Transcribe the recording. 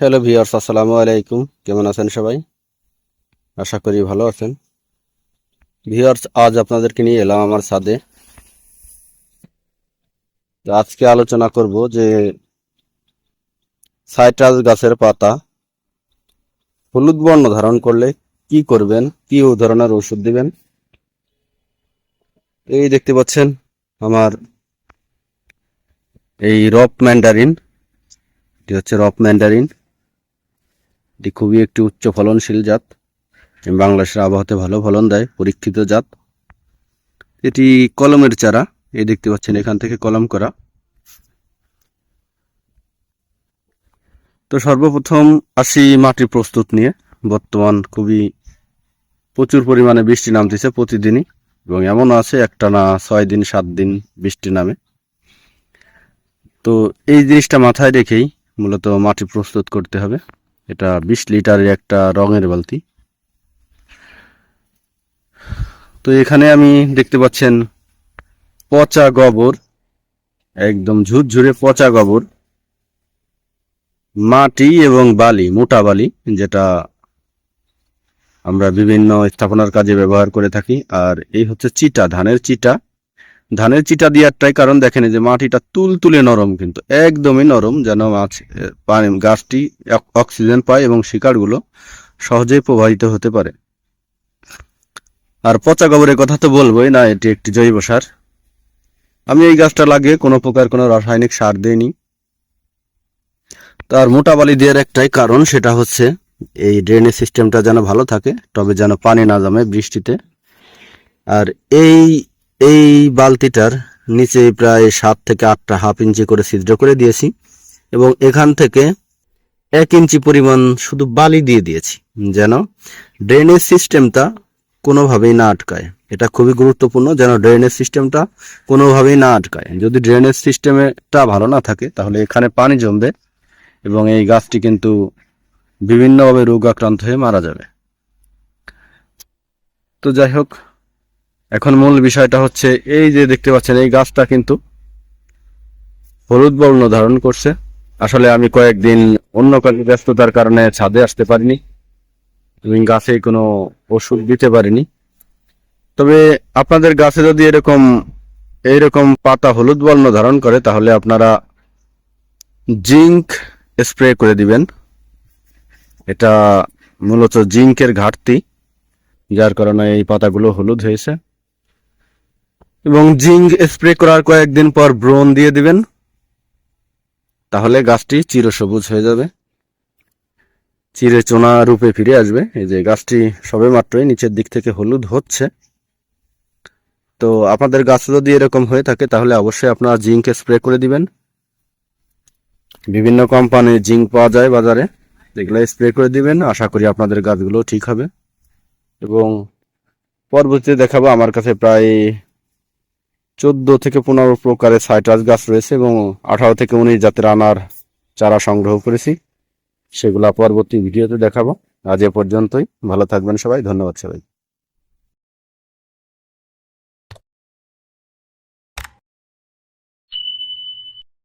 Hello viewers, আসসালামু আলাইকুম। কেমন আছেন সবাই? আশা করি ভালো আছেন। ভিউয়ার্স, আজ আপনাদেরকে নিয়ে এলাম আমার ছাদে। তো আজকে আলোচনা করব যে সাইট্রাস গাছের পাতা হলুদ বর্ণ ধারণ করলে কি করবেন, কি ধরনের ওষুধ দিবেন। এই দেখতে পাচ্ছেন আমার এই রপ ম্যান্ডারিন। এটি হচ্ছে রপ ম্যান্ডারিন। এটি খুবই একটি উচ্চ ফলনশীল জাত। বাংলাদেশের আবহাওয়াতে ভালো ফলন দেয়, পরীক্ষিত জাত। এটি কলমের চারা। এই দেখতে পাচ্ছেন এখান থেকে কলম করা। তো সর্বপ্রথম আসি মাটি প্রস্তুত নিয়ে। বর্তমান খুবই প্রচুর পরিমাণে বৃষ্টি নামতেছে প্রতিদিনই, এবং এমন আছে একটানা 6 দিন 7 দিন বৃষ্টি নামে। তো এই জিনিসটা মাথায় রেখেই মূলত মাটি প্রস্তুত করতে হবে। এটা 20 লিটারের একটা রঙের বালতি। তো এখানে আমি দেখতে পাচ্ছেন পচা গোবর, একদম ঝুরঝুরে পচা গোবর, মাটি এবং বালি, মোটা বালি, যেটা আমরা বিভিন্ন স্থাপনার কাজে ব্যবহার করে থাকি। আর এই হচ্ছে চিটা, ধানের চিটা। ধানের চিটা দেওয়ারটাই কারণ দেখেন যে মাটিটা তুলতুলে নরম, কিন্তু একদমই নরম, যেন গাছটি অক্সিজেন পায় এবং শিকড়গুলো সহজেই প্রবাহিত হতে পারে। আর পচা গোবরের কথা তো বলবোই না, এটি একটি জৈব সার। আমি এই গাছটা লাগিয়ে কোনো প্রকার কোনো রাসায়নিক সার দিইনি। তার মোটা বালি দেওয়ার একটাই কারণ, সেটা হচ্ছে এই ড্রেনেজ সিস্টেমটা যেন ভালো থাকে, তবে যেন পানি না জমে বৃষ্টিতে। আর এই এই বালতিটার নিচে প্রায় 7 থেকে 8টা হাফ ইঞ্চি করে ছিদ্র করে দিয়েছি, এবং এখান থেকে 1 ইঞ্চি পরিমাণ শুধু বালি দিয়ে দিয়েছি, যেন ড্রেনেজ সিস্টেমটা কোনোভাবেই না আটকায়। এটা খুবই গুরুত্বপূর্ণ, যেন ড্রেনেজ সিস্টেমটা কোনোভাবেই না আটকায়। যদি ড্রেনেজ সিস্টেমটা ভালো না থাকে তাহলে এখানে পানি জমবে এবং এই গাছটি কিন্তু বিভিন্নভাবে রোগ আক্রান্ত হয়ে মারা যাবে। তো যাই হোক, এখন মূল বিষয়টা হচ্ছে এই যে দেখতে পাচ্ছেন এই গাছটা কিন্তু হলুদ বর্ণ ধারণ করছে। আসলে আমি কয়েকদিন অন্য কাজে ব্যস্ততার কারণে ছাদে আসতে পারিনি এবং গাছে কোনো ওষুধ দিতে পারিনি। তবে আপনাদের গাছে যদি এইরকম পাতা হলুদ বর্ণ ধারণ করে, তাহলে আপনারা জিঙ্ক স্প্রে করে দিবেন। এটা মূলত জিঙ্কের ঘাটতি, যার কারণে এই পাতাগুলো হলুদ হয়েছে। এবং জিঙ্ক স্প্রে করার কয়েকদিন পর ব্রোন দিয়ে দিবেন, তাহলে গাছটি চিরসবুজ হয়ে যাবে, চিরচেনা রূপে ফিরে আসবে। এই যে গাছটি সবে মাত্রই নিচের দিক থেকে হলুদ হচ্ছে। তো আপনাদের গাছে যদি এরকম হয়ে থাকে তাহলে অবশ্যই আপনারা জিঙ্ক স্প্রে করে দিবেন। বিভিন্ন কোম্পানির জিঙ্ক পাওয়া যায় বাজারে, এগুলো স্প্রে করে দিবেন। আশা করি আপনাদের গাছগুলো ঠিক হবে। এবং পরবর্তীতে দেখাবো, আমার কাছে প্রায় 14 থেকে 15 প্রকারের সাইট্রাস গাছ রয়েছে এবং 18 থেকে 19 জাতের আনার চারা সংগ্রহ করেছি। সেগুলা পরবর্তী ভিডিওতে দেখাবো। আজ এ পর্যন্তই। ভালো থাকবেন সবাই। ধন্যবাদ সবাই।